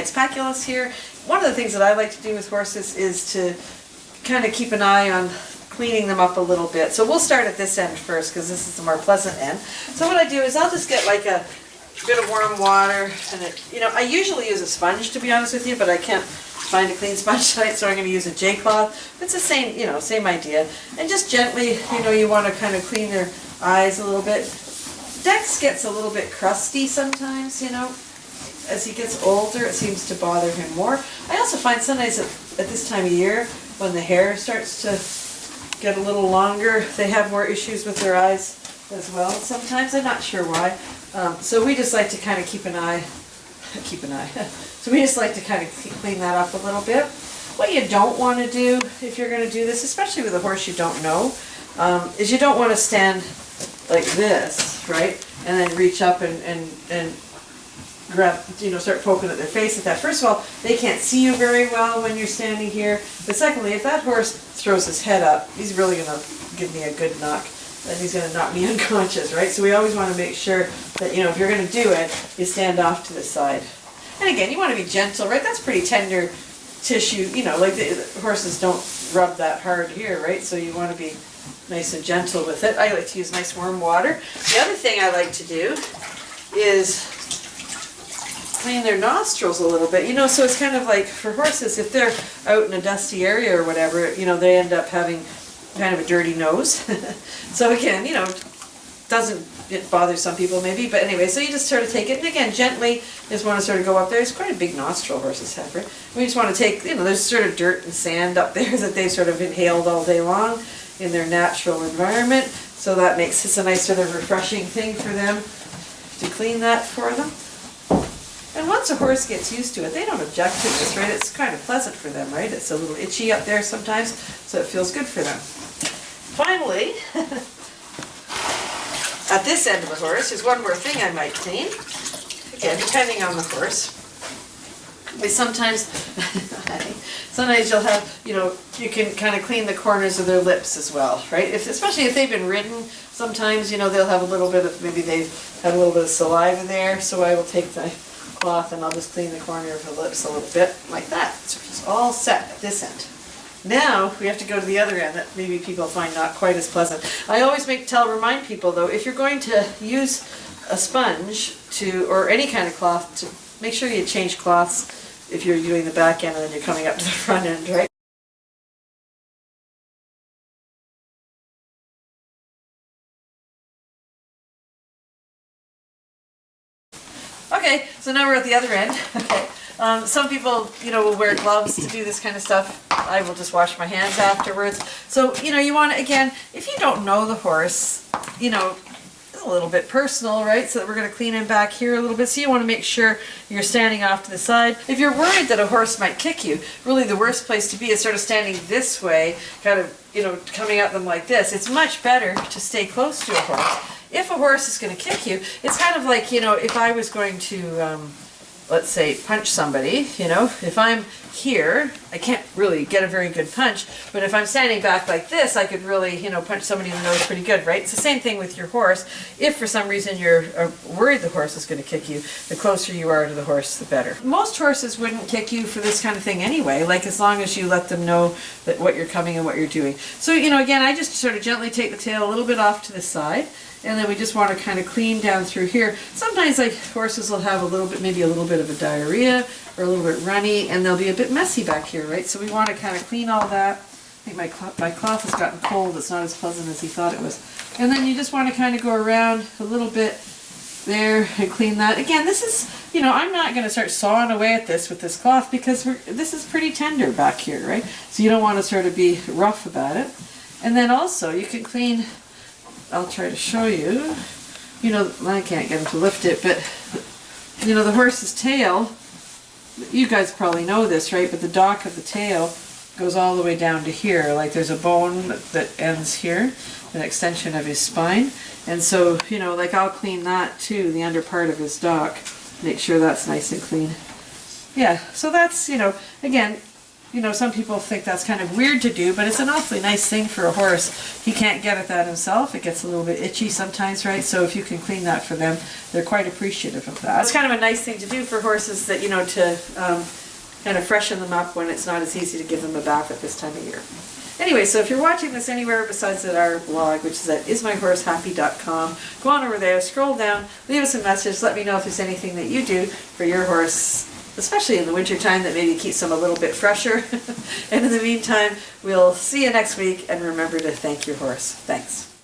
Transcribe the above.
speculus here. One of the things that I like to do with horses is to kind of keep an eye on cleaning them up a little bit. So we'll start at this end first because this is the more pleasant end. So what I do is I'll just get like a bit of warm water, and I usually use a sponge, to be honest with you, but I can't find a clean sponge tonight, so I'm going to use a J-cloth. It's the same, same idea. And just gently, you want to kind of clean their eyes a little bit. Dex gets a little bit crusty sometimes, As he gets older, it seems to bother him more. I also find sometimes at this time of year, when the hair starts to get a little longer, they have more issues with their eyes as well. Sometimes, I'm not sure why. So we just like to kind of keep an eye. So we just like to kind of clean that up a little bit. What you don't want to do if you're going to do this, especially with a horse you don't know, is you don't want to stand like this, right? And then reach up and grab, start poking at their face at that. First of all, they can't see you very well when you're standing here. But secondly, if that horse throws his head up, he's really going to give me a good knock. Then he's going to knock me unconscious, right? So we always want to make sure that, if you're going to do it, you stand off to the side. And again, you want to be gentle, right? That's pretty tender tissue, like the horses don't rub that hard here, right? So you want to be nice and gentle with it. I like to use nice warm water. The other thing I like to do is clean their nostrils a little bit, so it's kind of like for horses, if they're out in a dusty area or whatever, they end up having kind of a dirty nose. So again, it bothers some people maybe, but anyway, so you just sort of take it, and again, gently, just want to sort of go up there. It's quite a big nostril horses have, right? We just want to take, there's sort of dirt and sand up there that they've sort of inhaled all day long in their natural environment, so that makes this a nice sort of refreshing thing for them to clean that for them. And once a horse gets used to it, they don't object to this, right? It's kind of pleasant for them, right? It's a little itchy up there sometimes, so it feels good for them. Finally, at this end of the horse, there's one more thing I might clean. Again, depending on the horse. Sometimes you'll have, you can kind of clean the corners of their lips as well, right? Especially if they've been ridden, sometimes, they'll have a little bit of, maybe they've had a little bit of saliva there, so I will take the cloth and I'll just clean the corner of the lips a little bit, like that. So it's all set at this end. Now we have to go to the other end that maybe people find not quite as pleasant. I always remind people though, if you're going to use a sponge or any kind of cloth, to make sure you change cloths if you're doing the back end and then you're coming up to the front end, right? Okay, so now we're at the other end. Okay. Some people, will wear gloves to do this kind of stuff. I will just wash my hands afterwards. So, you want to, again, if you don't know the horse, it's a little bit personal, right? So we're going to clean him back here a little bit. So you want to make sure you're standing off to the side. If you're worried that a horse might kick you, really the worst place to be is sort of standing this way, kind of, coming at them like this. It's much better to stay close to a horse. If a horse is going to kick you, it's kind of like, if I was going to, let's say, punch somebody, if I'm here, I can't really get a very good punch, but if I'm standing back like this, I could really, punch somebody in the nose pretty good, right? It's the same thing with your horse. If for some reason you're worried the horse is going to kick you, the closer you are to the horse, the better. Most horses wouldn't kick you for this kind of thing anyway, like as long as you let them know that what you're coming and what you're doing. So, again, I just sort of gently take the tail a little bit off to the side. And then we just want to kind of clean down through here. Sometimes horses will have maybe a little bit of a diarrhea or a little bit runny, and they'll be a bit messy back here, right? So we want to kind of clean all that. I think my cloth has gotten cold. It's not as pleasant as he thought it was. And then you just want to kind of go around a little bit there and clean that. Again, this is, I'm not going to start sawing away at this with this cloth because this is pretty tender back here, right? So you don't want to sort of be rough about it. And then also you can clean, I'll try to show you. I can't get him to lift it, but the horse's tail, you guys probably know this, right? But the dock of the tail goes all the way down to here. Like there's a bone that ends here, an extension of his spine. And so, I'll clean that too, the under part of his dock. Make sure that's nice and clean. Yeah, so that's, again, you know, some people think that's kind of weird to do, but it's an awfully nice thing for a horse. He can't get at that himself. It gets a little bit itchy sometimes, right? So if you can clean that for them, they're quite appreciative of that. It's kind of a nice thing to do for horses that, you know, to kind of freshen them up when it's not as easy to give them a bath at this time of year. Anyway, so if you're watching this anywhere besides at our blog, which is at ismyhorsehappy.com, go on over there, scroll down, leave us a message, let me know if there's anything that you do for your horse, especially in the winter time, that maybe keeps them a little bit fresher. And in the meantime, we'll see you next week, and remember to thank your horse. Thanks.